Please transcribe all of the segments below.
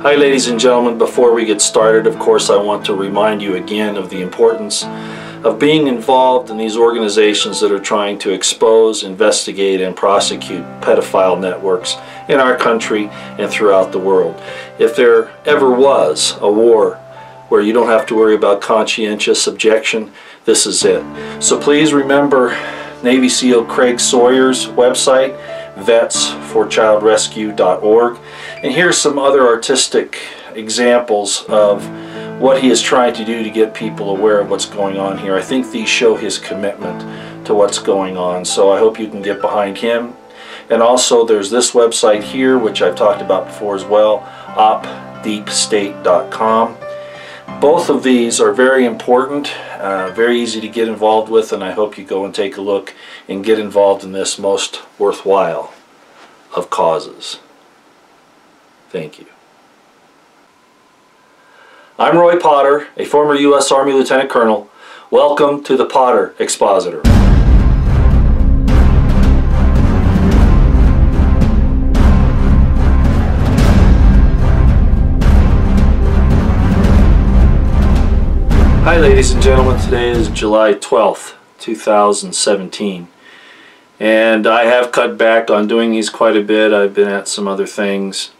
Hi ladies and gentlemen, before we get started, of course I want to remind you again of the importance of being involved in these organizations that are trying to expose, investigate, and prosecute pedophile networks in our country and throughout the world. If there ever was a war where you don't have to worry about conscientious objection, this is it. So please remember Navy SEAL Craig Sawyer's website, vetsforchildrescue.org. And here's some other artistic examples of what he is trying to do to get people aware of what's going on here. I think these show his commitment to what's going on, so I hope you can get behind him. And also there's this website here, which I've talked about before as well, opdeepstate.com. Both of these are very important, very easy to get involved with, and I hope you go and take a look and get involved in this most worthwhile of causes. Thank you. I'm Roy Potter, a former U.S. Army Lieutenant Colonel. Welcome to the Potter Expositor. Hi ladies and gentlemen, today is July 12th, 2017. And I have cut back on doing these quite a bit. I've been at some other things.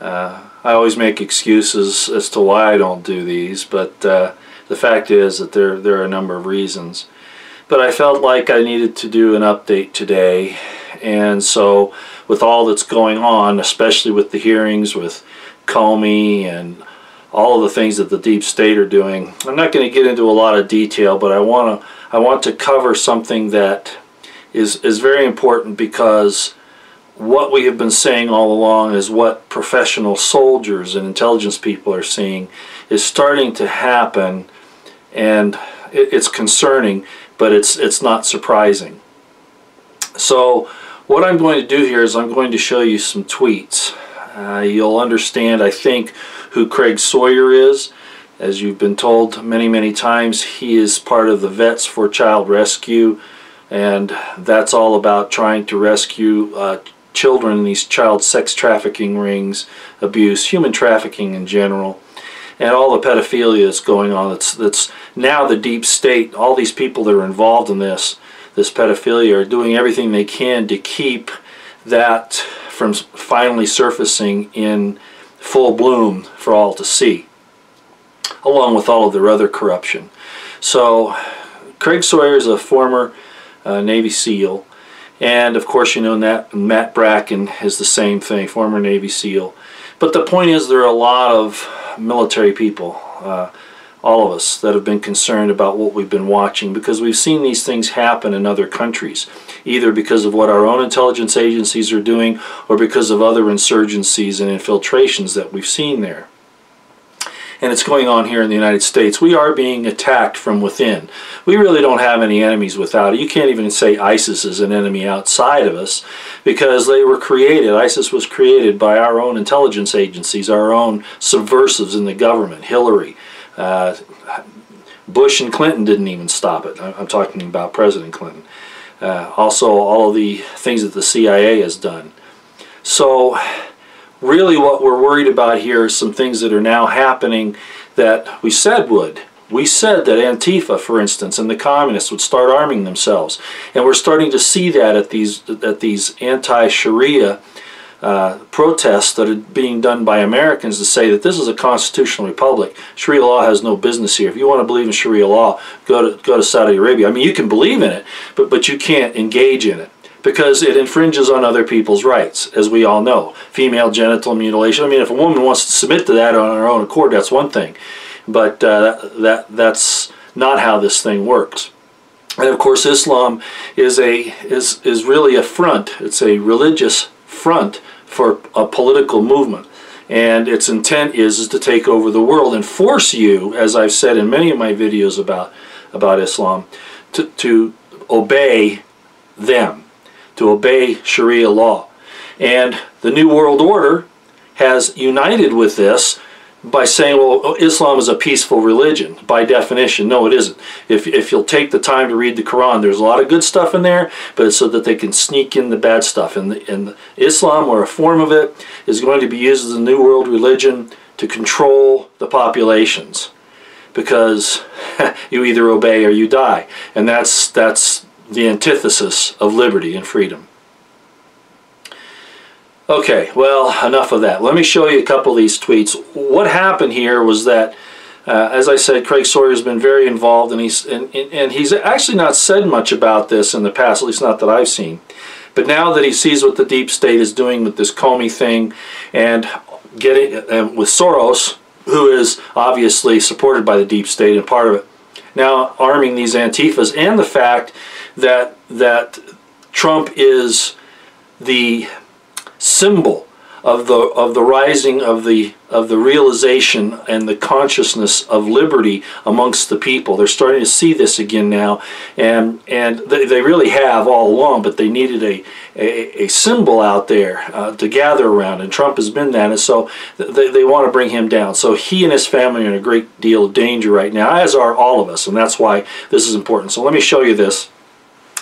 I always make excuses as to why I don't do these, but the fact is that there are a number of reasons. But I felt like I needed to do an update today, and so with all that's going on, especially with the hearings with Comey and all of the things that the deep state are doing, I'm not going to get into a lot of detail, but I want to cover something that is very important, because what we have been saying all along is what professional soldiers and intelligence people are seeing is starting to happen, and it's concerning, but it's not surprising. So what I'm going to do here is I'm going to show you some tweets. You'll understand, I think, who Craig Sawyer is. As you've been told many times, he is part of the Vets for Child Rescue, and that's all about trying to rescue children in these child sex trafficking rings, abuse, human trafficking in general, and all the pedophilia that's going on. That's now the deep state. All these people that are involved in this pedophilia are doing everything they can to keep that from finally surfacing in full bloom for all to see, along with all of their other corruption. So Craig Sawyer is a former Navy SEAL, and of course you know Matt Bracken is the same thing, former Navy SEAL. But the point is, there are a lot of military people, all of us, that have been concerned about what we've been watching, because we've seen these things happen in other countries, either because of what our own intelligence agencies are doing or because of other insurgencies and infiltrations that we've seen there. And it's going on here in the United States. We are being attacked from within. We really don't have any enemies without it. You can't even say ISIS is an enemy outside of us, because they were created. ISIS was created by our own intelligence agencies, our own subversives in the government. Hillary, Bush and Clinton didn't even stop it. I'm talking about President Clinton. Also all of the things that the CIA has done. So really what we're worried about here is some things that are now happening that we said would. We said that Antifa, for instance, and the communists would start arming themselves. And we're starting to see that at these anti-Sharia protests that are being done by Americans to say that this is a constitutional republic. Sharia law has no business here. If you want to believe in Sharia law, go to Saudi Arabia. I mean, you can believe in it, but you can't engage in it, because it infringes on other people's rights, as we all know. Female genital mutilation. I mean, if a woman wants to submit to that on her own accord, that's one thing. But that's not how this thing works. And of course, Islam is really a front. It's a religious front for a political movement. And its intent is to take over the world and force you, as I've said in many of my videos about Islam, to obey them, to obey Sharia law. And the New World Order has united with this by saying, well, Islam is a peaceful religion. By definition, no, it isn't. If you'll take the time to read the Quran, there's a lot of good stuff in there, but it's so that they can sneak in the bad stuff. And Islam, or a form of it, is going to be used as a new world religion to control the populations, because you either obey or you die. And that's the antithesis of liberty and freedom. Okay, well, enough of that. Let me show you a couple of these tweets. What happened here was that, as I said, Craig Sawyer's been very involved, and he's actually not said much about this in the past, at least not that I've seen. But now that he sees what the deep state is doing with this Comey thing, and getting with Soros, who is obviously supported by the deep state and part of it, now arming these Antifas, and the fact that Trump is the symbol of the rising of the realization and the consciousness of liberty amongst the people. They're starting to see this again now, and they really have all along, but they needed a symbol out there to gather around, and Trump has been that, and so they want to bring him down. So he and his family are in a great deal of danger right now, as are all of us, and that's why this is important. So let me show you this.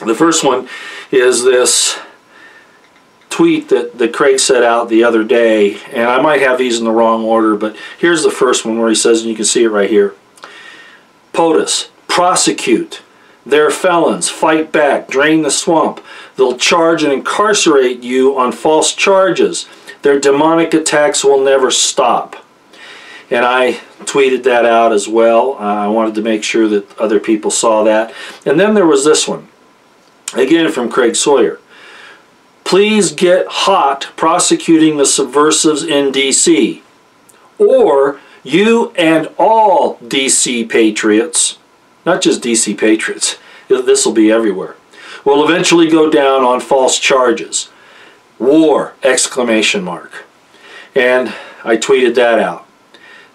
The first one is this tweet that Craig set out the other day, and I might have these in the wrong order, but here's the first one where he says, and you can see it right here, POTUS, prosecute. They're felons. Fight back. Drain the swamp. They'll charge and incarcerate you on false charges. Their demonic attacks will never stop. And I tweeted that out as well. I wanted to make sure that other people saw that. And then there was this one, again from Craig Sawyer. Please get hot prosecuting the subversives in D.C. or you and all D.C. patriots, not just D.C. patriots, this will be everywhere, will eventually go down on false charges. War! Exclamation mark. And I tweeted that out.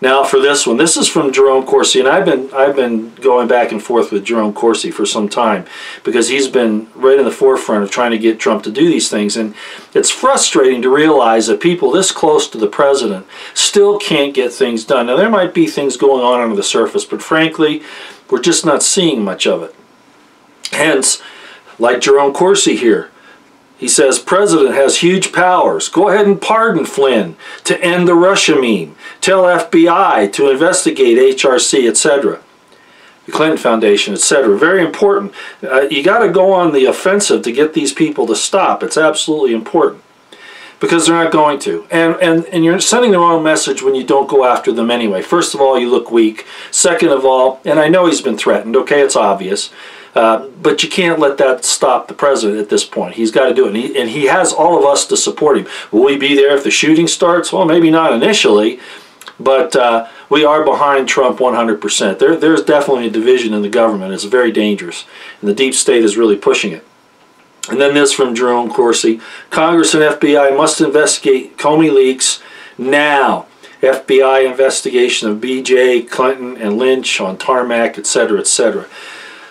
Now for this one, this is from Jerome Corsi, and I've been going back and forth with Jerome Corsi for some time, because he's been right in the forefront of trying to get Trump to do these things, and it's frustrating to realize that people this close to the president still can't get things done. Now there might be things going on under the surface, but frankly, we're just not seeing much of it. Hence, like Jerome Corsi here, he says, President has huge powers. Go ahead and pardon Flynn to end the Russia meme. Tell FBI to investigate HRC, etc. The Clinton Foundation, etc. Very important. You got to go on the offensive to get these people to stop. It's absolutely important, because they're not going to. And you're sending the wrong message when you don't go after them anyway. First of all, you look weak. Second of all, and I know he's been threatened, okay, it's obvious. But you can't let that stop the president at this point. He's got to do it. And he has all of us to support him. Will we be there if the shooting starts? Well, maybe not initially, but we are behind Trump 100%. There's definitely a division in the government. It's very dangerous. And the deep state is really pushing it. And then this from Jerome Corsi. Congress and FBI must investigate Comey leaks now. FBI investigation of BJ, Clinton, and Lynch on tarmac, etc., etc.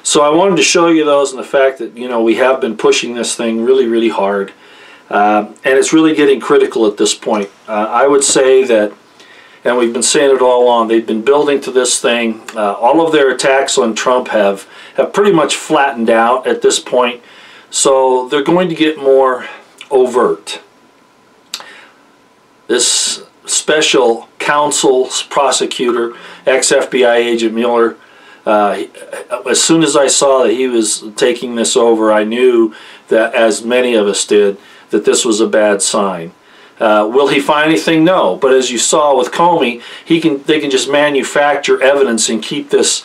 So I wanted to show you those, and the fact that, you know, we have been pushing this thing really, really hard. And it's really getting critical at this point. I would say that, and we've been saying it all along, they've been building to this thing. All of their attacks on Trump have pretty much flattened out at this point. So they're going to get more overt. This special counsel's prosecutor, ex-FBI agent Mueller, as soon as I saw that he was taking this over, I knew that, as many of us did, that this was a bad sign. Will he find anything? No. But as you saw with Comey, they can just manufacture evidence and keep this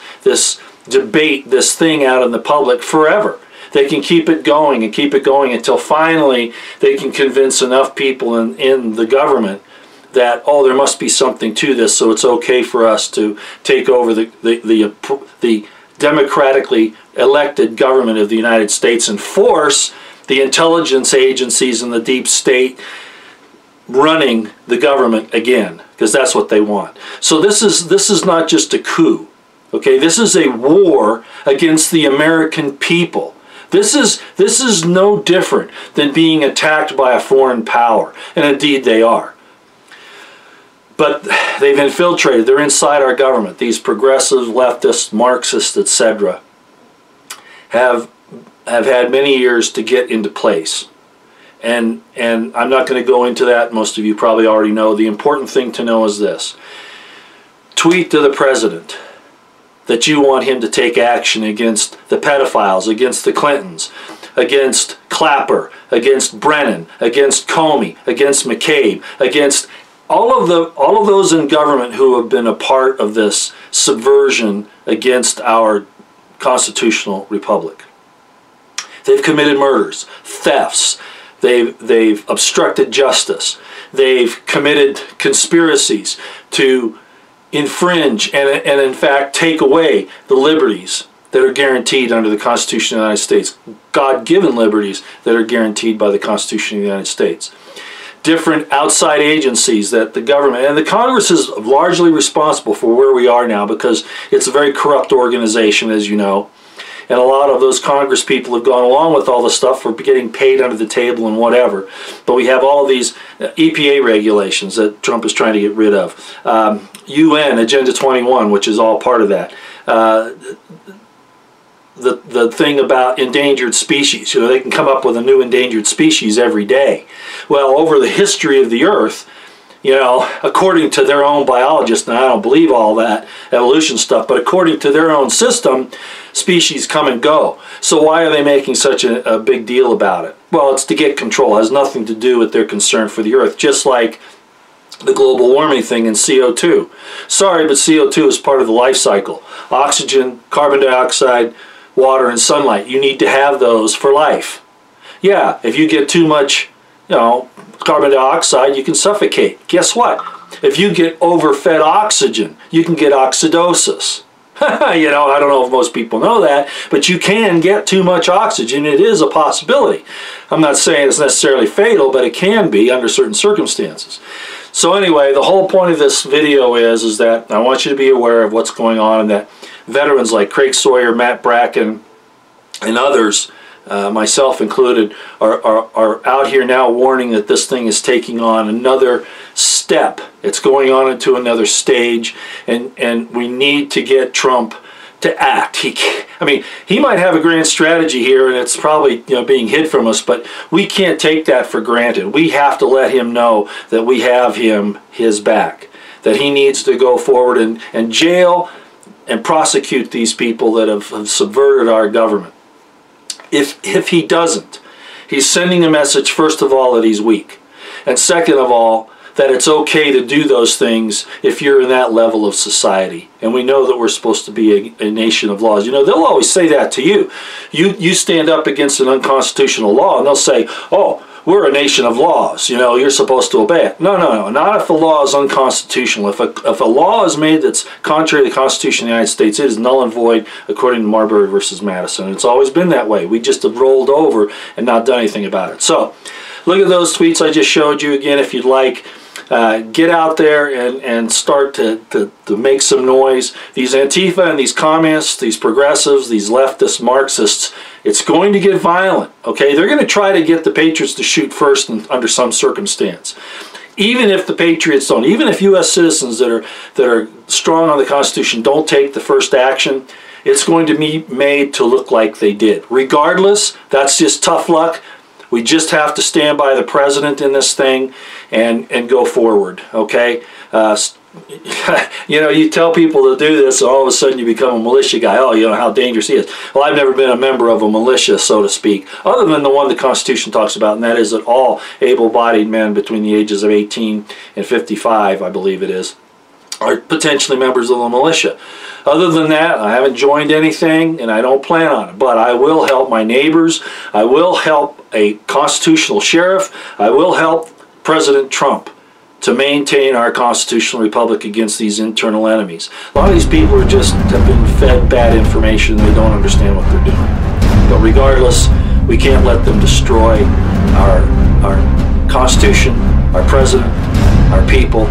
debate, this thing out in the public forever. They can keep it going and keep it going until finally they can convince enough people in the government that, oh, there must be something to this, so it's okay for us to take over the democratically elected government of the United States and force the intelligence agencies and the deep state running the government again, because that's what they want. So this is not just a coup, okay? This is a war against the American people. This is no different than being attacked by a foreign power, and indeed they are. But they've infiltrated. They're inside our government. These progressive, leftist, Marxists, etc. have had many years to get into place. And I'm not going to go into that. Most of you probably already know. The important thing to know is this. Tweet to the president that you want him to take action against the pedophiles, against the Clintons, against Clapper, against Brennan, against Comey, against McCabe, against all of those in government who have been a part of this subversion against our constitutional republic. They've committed murders, thefts, they've obstructed justice, they've committed conspiracies to infringe and in fact take away the liberties that are guaranteed under the Constitution of the United States, God-given liberties that are guaranteed by the Constitution of the United States. Different outside agencies that the government, and the Congress is largely responsible for where we are now because it's a very corrupt organization, as you know. And a lot of those Congress people have gone along with all the stuff for getting paid under the table and whatever. But we have all these EPA regulations that Trump is trying to get rid of. UN Agenda 21, which is all part of that. The thing about endangered species, you know, they can come up with a new endangered species every day. Well, over the history of the earth, you know, according to their own biologists, and I don't believe all that evolution stuff, but according to their own system, species come and go. So why are they making such a big deal about it? Well, it's to get control. It has nothing to do with their concern for the earth, just like the global warming thing and CO2. Sorry, but CO2 is part of the life cycle. Oxygen, carbon dioxide, water, and sunlight. You need to have those for life. Yeah, if you get too much, you know, carbon dioxide, you can suffocate. Guess what? If you get overfed oxygen, you can get oxidosis. You know, I don't know if most people know that, but you can get too much oxygen. It is a possibility. I'm not saying it's necessarily fatal, but it can be under certain circumstances. So anyway, the whole point of this video is that I want you to be aware of what's going on, and that veterans like Craig Sawyer, Matt Bracken, and others, myself included, are out here now warning that this thing is taking on another step. It's going on into another stage, and we need to get Trump to act. He might have a grand strategy here, and it's probably, you know, being hid from us, but we can't take that for granted. We have to let him know that we have his back, that he needs to go forward and jail and prosecute these people that have subverted our government. If he doesn't, he's sending a message, first of all, that he's weak, and second of all, that it's okay to do those things if you're in that level of society. And we know that we're supposed to be a nation of laws. You know, they'll always say that to you. You stand up against an unconstitutional law, and they'll say, oh, we're a nation of laws, you know, you're supposed to obey it. No, no, no, not if the law is unconstitutional. If a law is made that's contrary to the Constitution of the United States, it is null and void according to Marbury versus Madison. It's always been that way. We just have rolled over and not done anything about it. So, look at those tweets I just showed you again if you'd like. Get out there and start to make some noise. These Antifa and these communists, these progressives, these leftist Marxists, it's going to get violent, okay? They're going to try to get the patriots to shoot first under some circumstance. Even if the patriots don't, even if U.S. citizens that are strong on the Constitution don't take the first action, it's going to be made to look like they did. Regardless, that's just tough luck. We just have to stand by the president in this thing and go forward, okay? You know, you tell people to do this, and all of a sudden you become a militia guy. Oh, you know how dangerous he is. Well, I've never been a member of a militia, so to speak, other than the one the Constitution talks about, and that is that all able-bodied men between the ages of 18 and 55, I believe it is, are potentially members of the militia. Other than that, I haven't joined anything, and I don't plan on it. But I will help my neighbors. I will help a constitutional sheriff. I will help President Trump to maintain our constitutional republic against these internal enemies. A lot of these people have been fed bad information. They don't understand what they're doing. But regardless, we can't let them destroy our Constitution, our president, our people,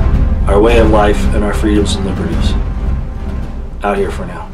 our way of life, and our freedoms and liberties. Out here for now.